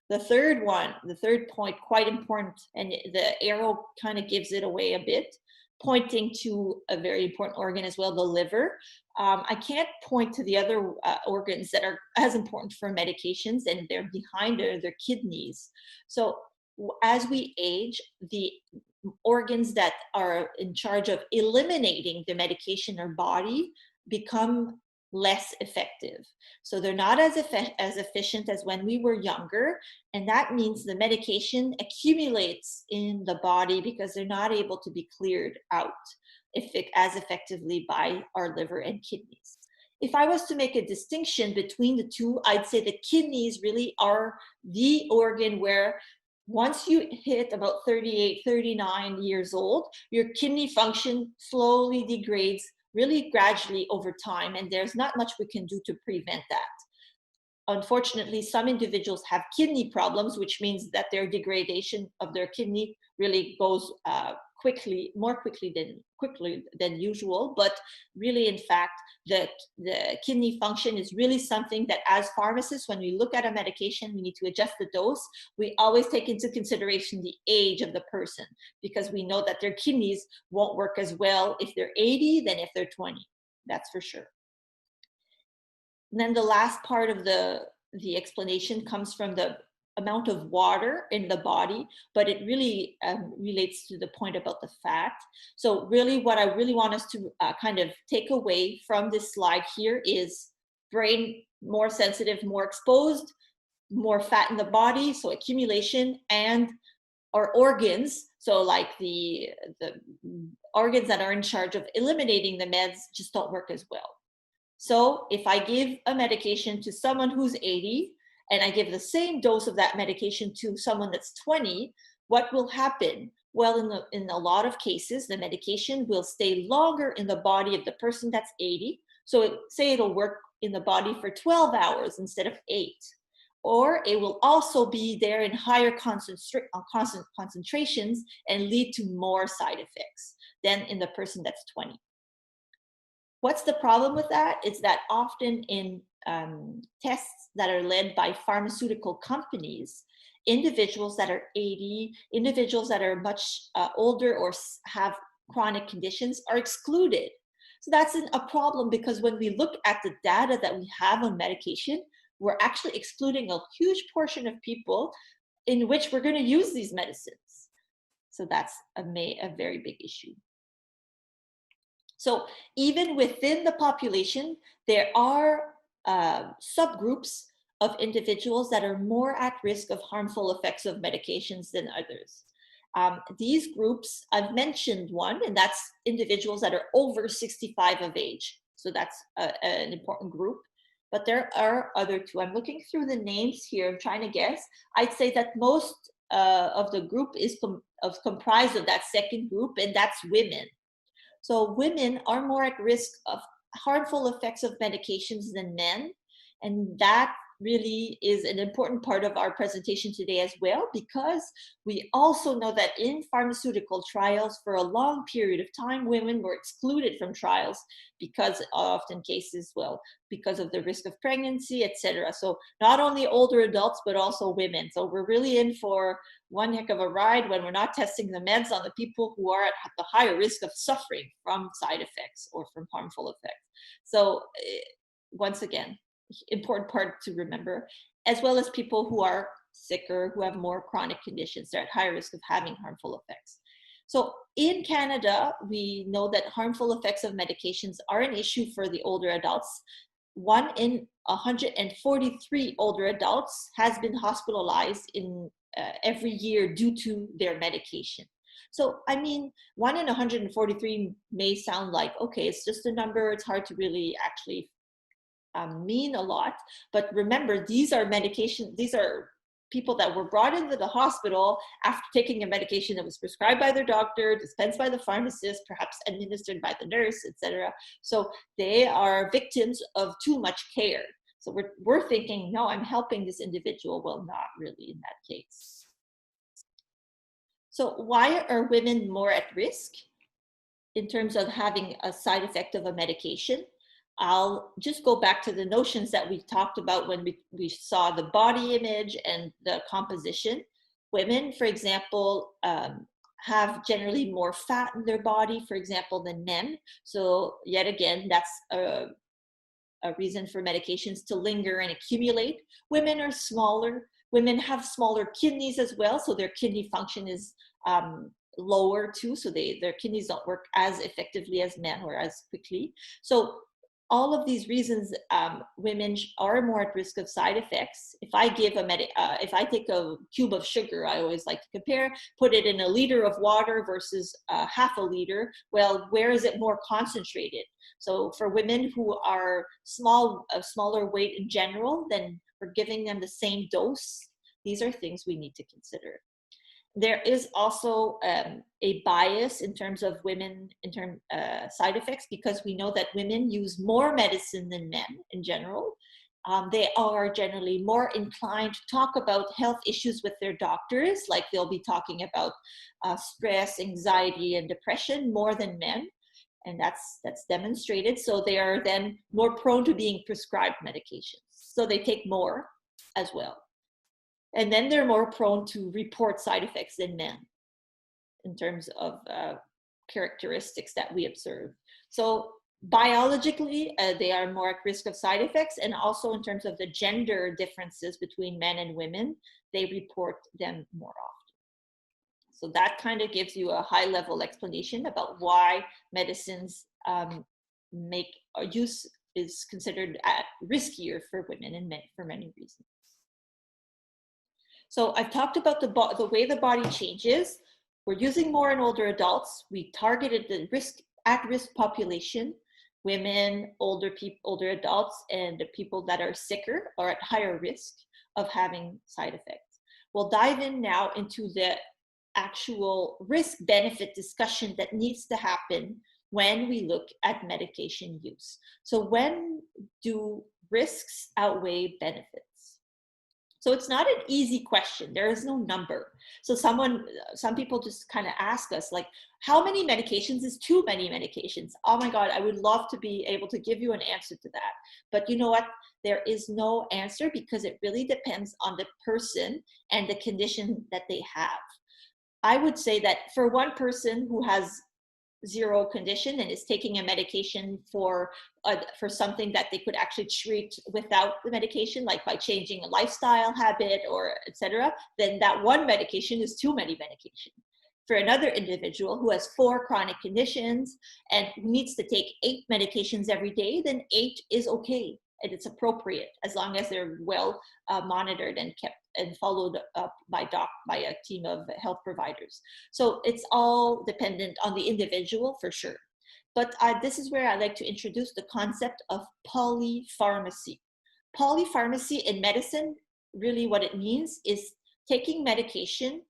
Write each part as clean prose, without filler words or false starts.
The third point, quite important, and the arrow kind of gives it away a bit, pointing to a very important organ as well, the liver. I can't point to the other organs that are as important for medications, and they're behind their kidneys. So as we age, the organs that are in charge of eliminating the medication in our body become less effective. So they're not as efficient as when we were younger. And that means the medication accumulates in the body because they're not able to be cleared out as effectively by our liver and kidneys. If I was to make a distinction between the two, I'd say the kidneys really are the organ where once you hit about 38, 39 years old, your kidney function slowly degrades really gradually over time, and there's not much we can do to prevent that. Unfortunately, some individuals have kidney problems, which means that their degradation of their kidney really goes more quickly than usual. But really, in fact, the kidney function is really something that, as pharmacists, when we look at a medication, we need to adjust the dose. We always take into consideration the age of the person because we know that their kidneys won't work as well if they're 80 than if they're 20. That's for sure. And then the last part of the explanation comes from the amount of water in the body, but it really relates to the point about the fat. So really what I really want us to kind of take away from this slide here is brain more sensitive, more exposed, more fat in the body, so accumulation, and our organs, so like the organs that are in charge of eliminating the meds just don't work as well. So if I give a medication to someone who's 80 and I give the same dose of that medication to someone that's 20, what will happen? Well, in a lot of cases, the medication will stay longer in the body of the person that's 80. So say it'll work in the body for 12 hours instead of 8. Or it will also be there in higher concentrations and lead to more side effects than in the person that's 20. What's the problem with that? It's that often in tests that are led by pharmaceutical companies, individuals that are 80, individuals that are much older or have chronic conditions are excluded. So that's a problem because when we look at the data that we have on medication, we're actually excluding a huge portion of people in which we're going to use these medicines. So that's a very big issue. So even within the population, there are subgroups of individuals that are more at risk of harmful effects of medications than others. These groups, I've mentioned one, and that's individuals that are over 65 of age. So that's an important group. But there are other two. I'm looking through the names here. I'm trying to guess. I'd say that most of the group is comprised of that second group, and that's women. So women are more at risk of harmful effects of medications than men. And that really is an important part of our presentation today as well, because we also know that in pharmaceutical trials for a long period of time, women were excluded from trials because often cases, well, because of the risk of pregnancy, etc. So not only older adults, but also women. So we're really in for one heck of a ride when we're not testing the meds on the people who are at the higher risk of suffering from side effects or from harmful effects. So once again, important part to remember, as well as people who are sicker, who have more chronic conditions, they're at higher risk of having harmful effects. So in Canada, we know that harmful effects of medications are an issue for the older adults. 1 in 143 older adults has been hospitalized in every year due to their medication. So, I mean, 1 in 143 may sound like, okay, it's just a number, it's hard to really actually mean a lot. But remember, these are people that were brought into the hospital after taking a medication that was prescribed by their doctor, dispensed by the pharmacist, perhaps administered by the nurse, etc. So they are victims of too much care. So we're thinking, no, I'm helping this individual. Well, not really in that case. So why are women more at risk in terms of having a side effect of a medication? I'll just go back to the notions that we talked about when we saw the body image and the composition. Women, for example, have generally more fat in their body, for example, than men. So yet again, that's a reason for medications to linger and accumulate. Women are smaller. Women have smaller kidneys as well, so their kidney function is lower too, so their kidneys don't work as effectively as men or as quickly. So all of these reasons, women are more at risk of side effects. If I give if I take a cube of sugar, I always like to compare, put it in a liter of water versus half a liter. Well, where is it more concentrated? So for women who are smaller weight in general, then we're giving them the same dose. These are things we need to consider. There is also a bias in terms of women side effects, because we know that women use more medicine than men in general. They are generally more inclined to talk about health issues with their doctors, like they'll be talking about stress, anxiety, and depression more than men, and that's demonstrated. So they are then more prone to being prescribed medications. So they take more as well. And then they're more prone to report side effects than men in terms of characteristics that we observe. So biologically, they are more at risk of side effects, and also in terms of the gender differences between men and women, they report them more often. So that kind of gives you a high-level explanation about why medicines use is considered riskier for women and men for many reasons. So I've talked about the way the body changes. We're using more in older adults. We targeted the at-risk population, women, older adults, and the people that are sicker are at higher risk of having side effects. We'll dive in now into the actual risk-benefit discussion that needs to happen when we look at medication use. So when do risks outweigh benefits? So it's not an easy question. There is no number. So some people just kind of ask us, like, how many medications is too many medications? Oh my God, I would love to be able to give you an answer to that. But you know what? There is no answer, because it really depends on the person and the condition that they have. I would say that for one person who has zero condition and is taking a medication for something that they could actually treat without the medication, like by changing a lifestyle habit or etc., then that one medication is too many medication. For another individual who has 4 chronic conditions and needs to take 8 medications every day, then 8 is okay and it's appropriate, as long as they're well monitored and kept and followed up by a team of health providers. So it's all dependent on the individual for sure. But this is where I like to introduce the concept of polypharmacy. Polypharmacy in medicine, really what it means is taking medication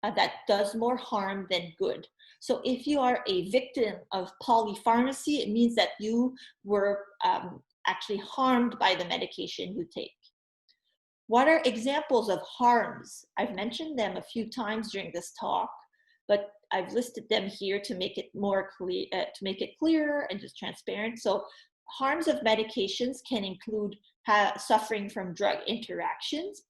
that does more harm than good. So if you are a victim of polypharmacy, it means that you were actually harmed by the medication you take. What are examples of harms? I've mentioned them a few times during this talk, but I've listed them here to make it more clear, to make it clearer and just transparent. So harms of medications can include suffering from drug interactions,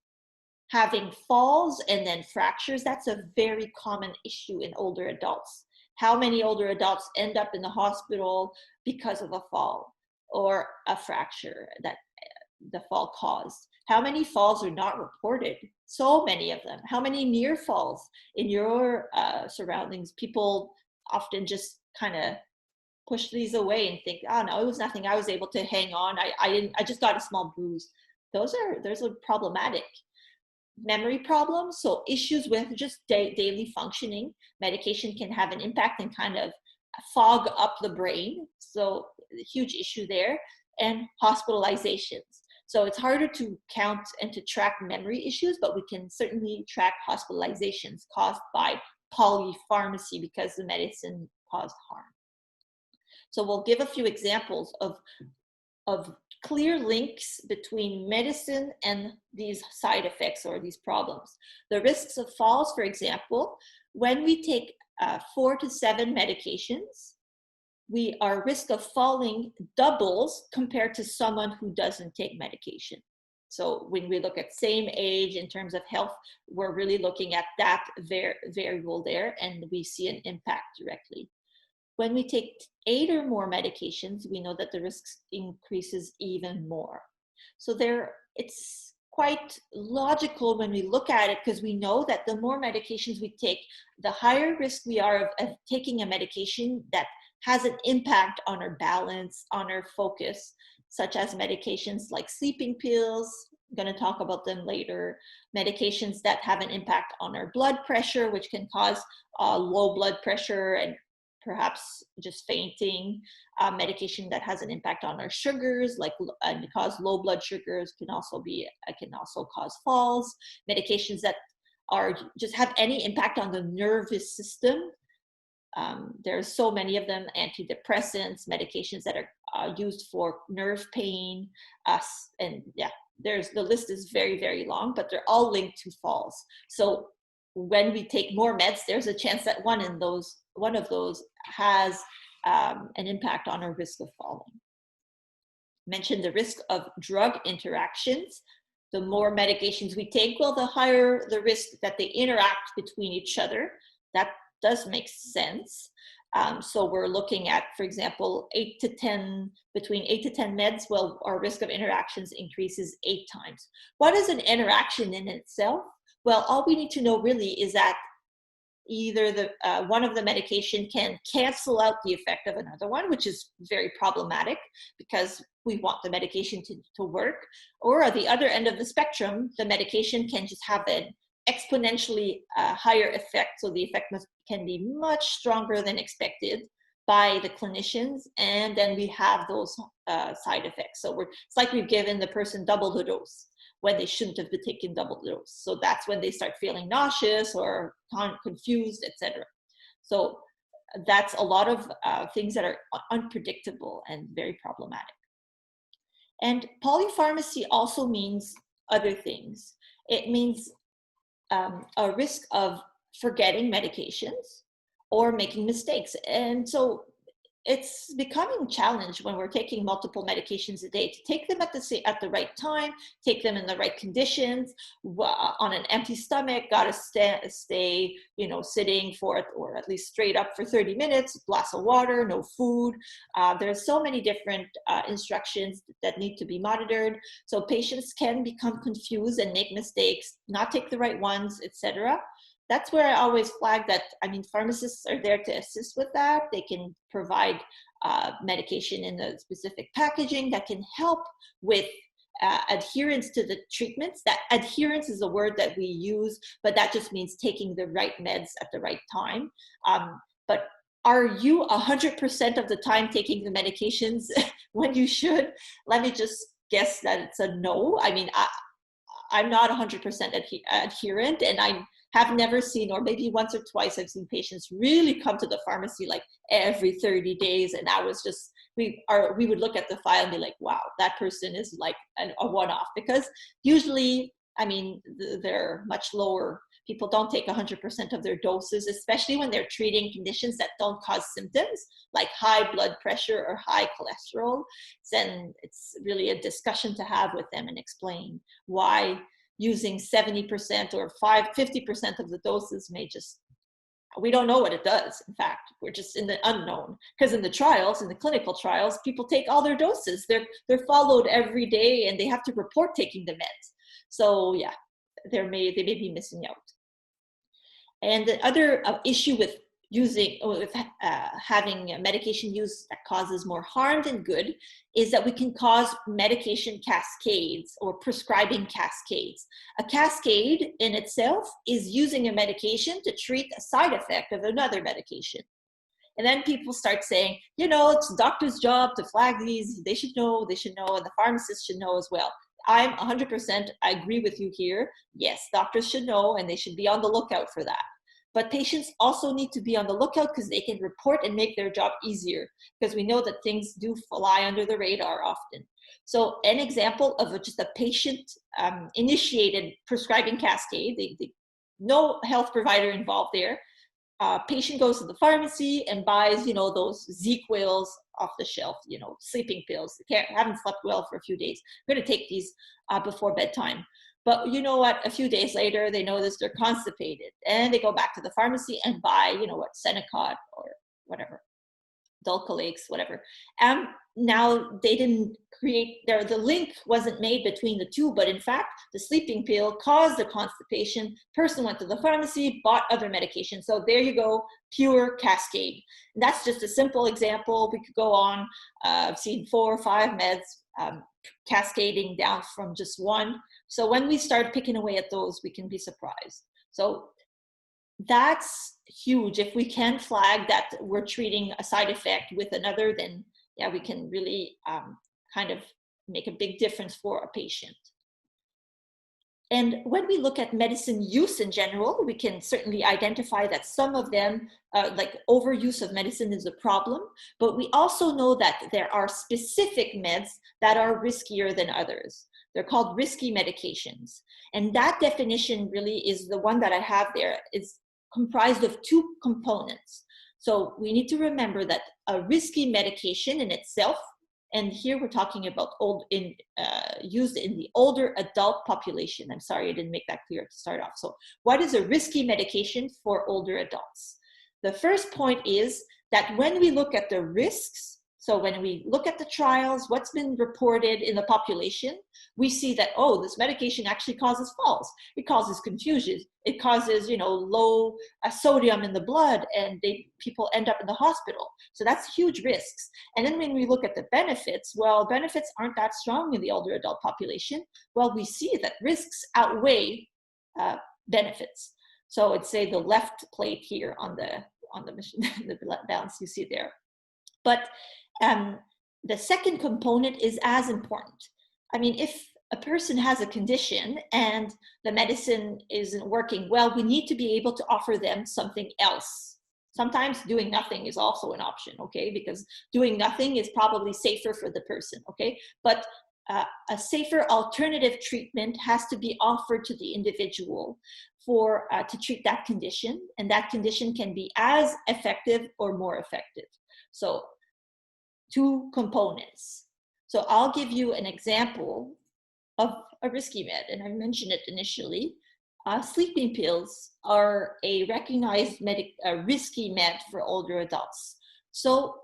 having falls and then fractures. That's a very common issue in older adults. How many older adults end up in the hospital because of a fall or a fracture that the fall caused? How many falls are not reported? So many of them. How many near falls in your surroundings? People often just kind of push these away and think, oh no, it was nothing. I was able to hang on. I just got a small bruise. Those are problematic. Memory problems, so issues with just daily functioning. Medication can have an impact and kind of fog up the brain. So huge issue there. And hospitalizations. So it's harder to count and to track memory issues, but we can certainly track hospitalizations caused by polypharmacy because the medicine caused harm. So we'll give a few examples of clear links between medicine and these side effects or these problems. The risks of falls, for example, when we take 4 to 7 medications, our risk of falling doubles compared to someone who doesn't take medication. So when we look at same age in terms of health, we're really looking at that variable there, and we see an impact directly. When we take 8 or more medications, we know that the risk increases even more. So it's quite logical when we look at it, because we know that the more medications we take, the higher risk we are of taking a medication that has an impact on our balance, on our focus, such as medications like sleeping pills. I'm going to talk about them later. Medications that have an impact on our blood pressure, which can cause low blood pressure and perhaps just fainting. Medication that has an impact on our sugars, like cause low blood sugars, can also cause falls. Medications that just have any impact on the nervous system. There's so many of them: antidepressants, medications that are used for nerve pain, and yeah, the list is very, very long, but they're all linked to falls. So when we take more meds, there's a chance that one of those has an impact on our risk of falling. Mentioned the risk of drug interactions. The more medications we take, well, the higher the risk that they interact between each other. That does make sense. So we're looking at, for example, between 8 to 10 meds, well, our risk of interactions increases 8 times. What is an interaction in itself? Well, all we need to know really is that either one of the medication can cancel out the effect of another one, which is very problematic because we want the medication to work. Or at the other end of the spectrum, the medication can just have an exponentially higher effect. So the effect can be much stronger than expected by the clinicians, and then we have those side effects. So it's like we've given the person double the dose when they shouldn't have been taking double the dose. So that's when they start feeling nauseous or confused, etc. So that's a lot of things that are unpredictable and very problematic. And polypharmacy also means other things. It means a risk of forgetting medications or making mistakes. And so it's becoming a challenge when we're taking multiple medications a day to take them at the right time, take them in the right conditions, on an empty stomach, gotta stay sitting for it, or at least straight up for 30 minutes, glass of water, no food. There's so many different instructions that need to be monitored. So patients can become confused and make mistakes, not take the right ones, etc. That's where I always flag that, pharmacists are there to assist with that. They can provide medication in the specific packaging that can help with adherence to the treatments. That adherence is a word that we use, but that just means taking the right meds at the right time. But are you 100% of the time taking the medications when you should? Let me just guess that it's a no. I'm not 100% adherent, and I have never seen, or maybe once or twice, I've seen patients really come to the pharmacy like every 30 days. And we would look at the file and be like, wow, that person is like a one-off, because usually, they're much lower. People don't take 100% of their doses, especially when they're treating conditions that don't cause symptoms like high blood pressure or high cholesterol. Then it's really a discussion to have with them and explain why using 70% or 50% of the doses we don't know what it does. In fact, we're just in the unknown, because in the clinical trials, people take all their doses. They're followed every day and they have to report taking the meds. So yeah, they may be missing out. And the other issue with having medication use that causes more harm than good is that we can cause medication cascades or prescribing cascades. A cascade in itself is using a medication to treat a side effect of another medication. And then people start saying, it's the doctor's job to flag these. They should know, and the pharmacist should know as well. I'm 100%, I agree with you here. Yes, doctors should know, and they should be on the lookout for that. But patients also need to be on the lookout, because they can report and make their job easier, because we know that things do fly under the radar often. So an example of just a patient-initiated prescribing cascade, no health provider involved there, patient goes to the pharmacy and buys, you know, those ZzzQuils off the shelf, you know, sleeping pills. Haven't slept well for a few days. I'm going to take these before bedtime. But you know what? A few days later, they notice they're constipated, and they go back to the pharmacy and buy, you know what, Senecot or whatever, Dulcolax, whatever. Now they didn't create the link wasn't made between the two, but in fact, the sleeping pill caused the constipation. Person went to the pharmacy, bought other medication. So there you go, pure cascade. And that's just a simple example. We could go on. I've seen 4 or 5 meds cascading down from just one. So when we start picking away at those, we can be surprised. So that's huge. If we can flag that we're treating a side effect with another, then yeah, we can really kind of make a big difference for a patient. And when we look at medicine use in general, we can certainly identify that some of them, like overuse of medicine, is a problem. But we also know that there are specific meds that are riskier than others. They're called risky medications. And that definition really is the one that I have there. It's comprised of 2 components. So we need to remember that a risky medication in itself, and here we're talking about used in the older adult population. I'm sorry, I didn't make that clear to start off. So what is a risky medication for older adults? The first point is that when we look at the risks, so when we look at the trials, what's been reported in the population, we see that, oh, this medication actually causes falls. It causes confusion. It causes, you know, low sodium in the blood, and people end up in the hospital. So that's huge risks. And then when we look at the benefits, well, benefits aren't that strong in the older adult population. Well, we see that risks outweigh benefits. So it's, say, the left plate here on the machine, the balance you see there. But the second component is as important. I mean, if a person has a condition and the medicine isn't working well, we need to be able to offer them something else. Sometimes doing nothing is also an option, okay? Because doing nothing is probably safer for the person, okay? But a safer alternative treatment has to be offered to the individual to treat that condition, and that condition can be as effective or more effective. So 2 components. So I'll give you an example of a risky med, and I mentioned it initially. Sleeping pills are a recognized risky med for older adults. So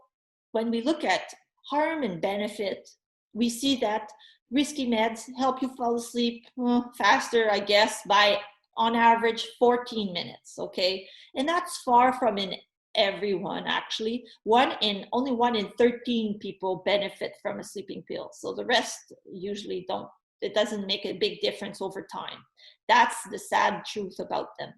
when we look at harm and benefit, we see that risky meds help you fall asleep faster, I guess, by on average 14 minutes, okay? And that's far from in everyone, actually. Only 1 in 13 people benefit from a sleeping pill. So the rest usually don't. It doesn't make a big difference over time. That's the sad truth about them.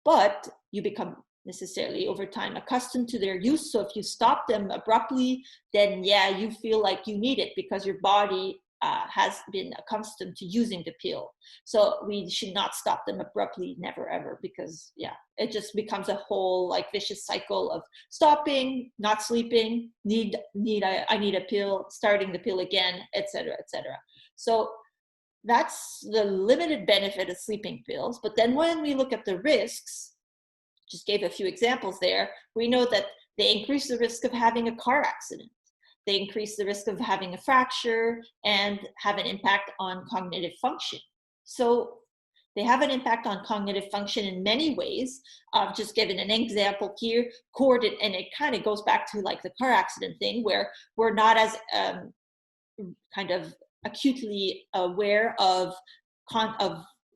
But you become necessarily over time accustomed to their use. So if you stop them abruptly, then yeah, you feel like you need it because your body has been accustomed to using the pill. So we should not stop them abruptly, never ever, because yeah, it just becomes a whole like vicious cycle of stopping, not sleeping, I need a pill, starting the pill again, etc., etc. So that's the limited benefit of sleeping pills. But then when we look at the risks, just gave a few examples there, we know that they increase the risk of having a car accident. They increase the risk of having a fracture and have an impact on cognitive function. So they have an impact on cognitive function in many ways. I've just given an example here, and it kind of goes back to like the car accident thing, where we're not as kind of acutely aware of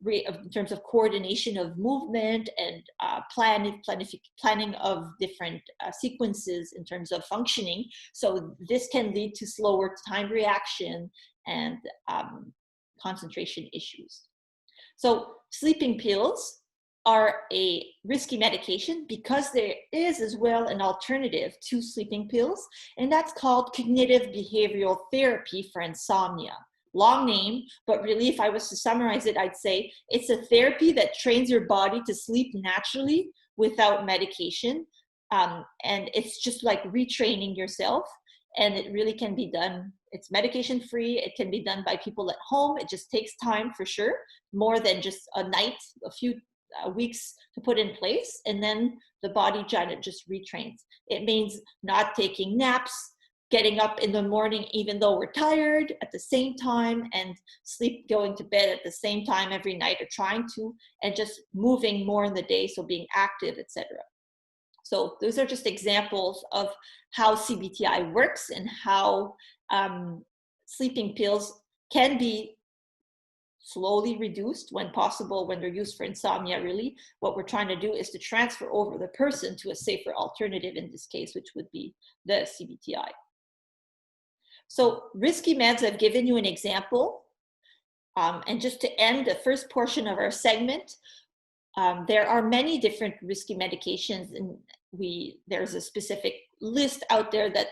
in terms of coordination of movement and planning of different sequences in terms of functioning. So this can lead to slower time reaction and concentration issues. So sleeping pills are a risky medication because there is as well an alternative to sleeping pills, and that's called cognitive behavioral therapy for insomnia. Long name, but really if I was to summarize it, I'd say it's a therapy that trains your body to sleep naturally without medication. And it's just like retraining yourself, and it really can be done. It's medication free. It can be done by people at home. It just takes time for sure, more than just a night, a few weeks to put in place, and then the body just retrains. It means not taking naps, getting up in the morning even though we're tired at the same time, and going to bed at the same time every night, or trying to, and just moving more in the day, so being active, etc. So those are just examples of how CBTI works and how sleeping pills can be slowly reduced when possible, when they're used for insomnia. Really, what we're trying to do is to transfer over the person to a safer alternative in this case, which would be the CBTI. So risky meds, I've given you an example. And just to end the first portion of our segment, there are many different risky medications, and there's a specific list out there that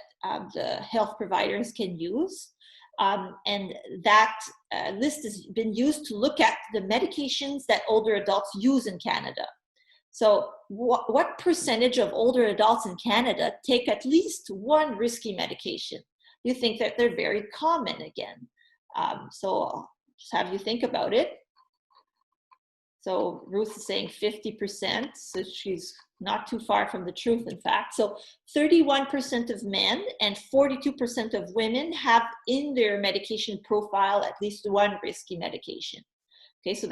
the health providers can use. And that list has been used to look at the medications that older adults use in Canada. So what percentage of older adults in Canada take at least one risky medication? You think that they're very common again. So I'll just have you think about it. So Ruth is saying 50%, so she's not too far from the truth, in fact. So 31% of men and 42% of women have in their medication profile at least one risky medication. Okay, so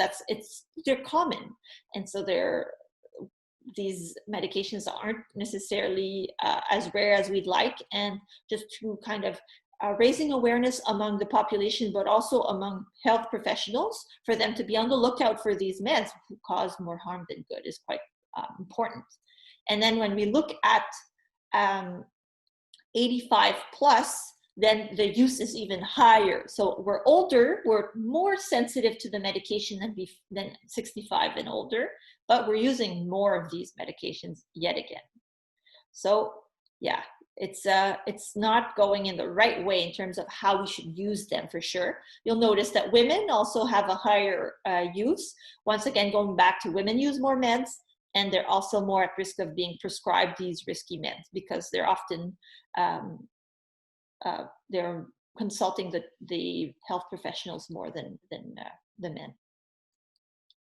they're common. And so these medications aren't necessarily as rare as we'd like, and just to kind of raising awareness among the population, but also among health professionals, for them to be on the lookout for these meds who cause more harm than good is quite important. And then when we look at 85 plus, then the use is even higher. So we're older, we're more sensitive to the medication than 65 and older, but we're using more of these medications yet again. So yeah, it's not going in the right way in terms of how we should use them, for sure. You'll notice that women also have a higher use. Once again, going back to women use more meds, and they're also more at risk of being prescribed these risky meds because they're often they're consulting the health professionals more than the men.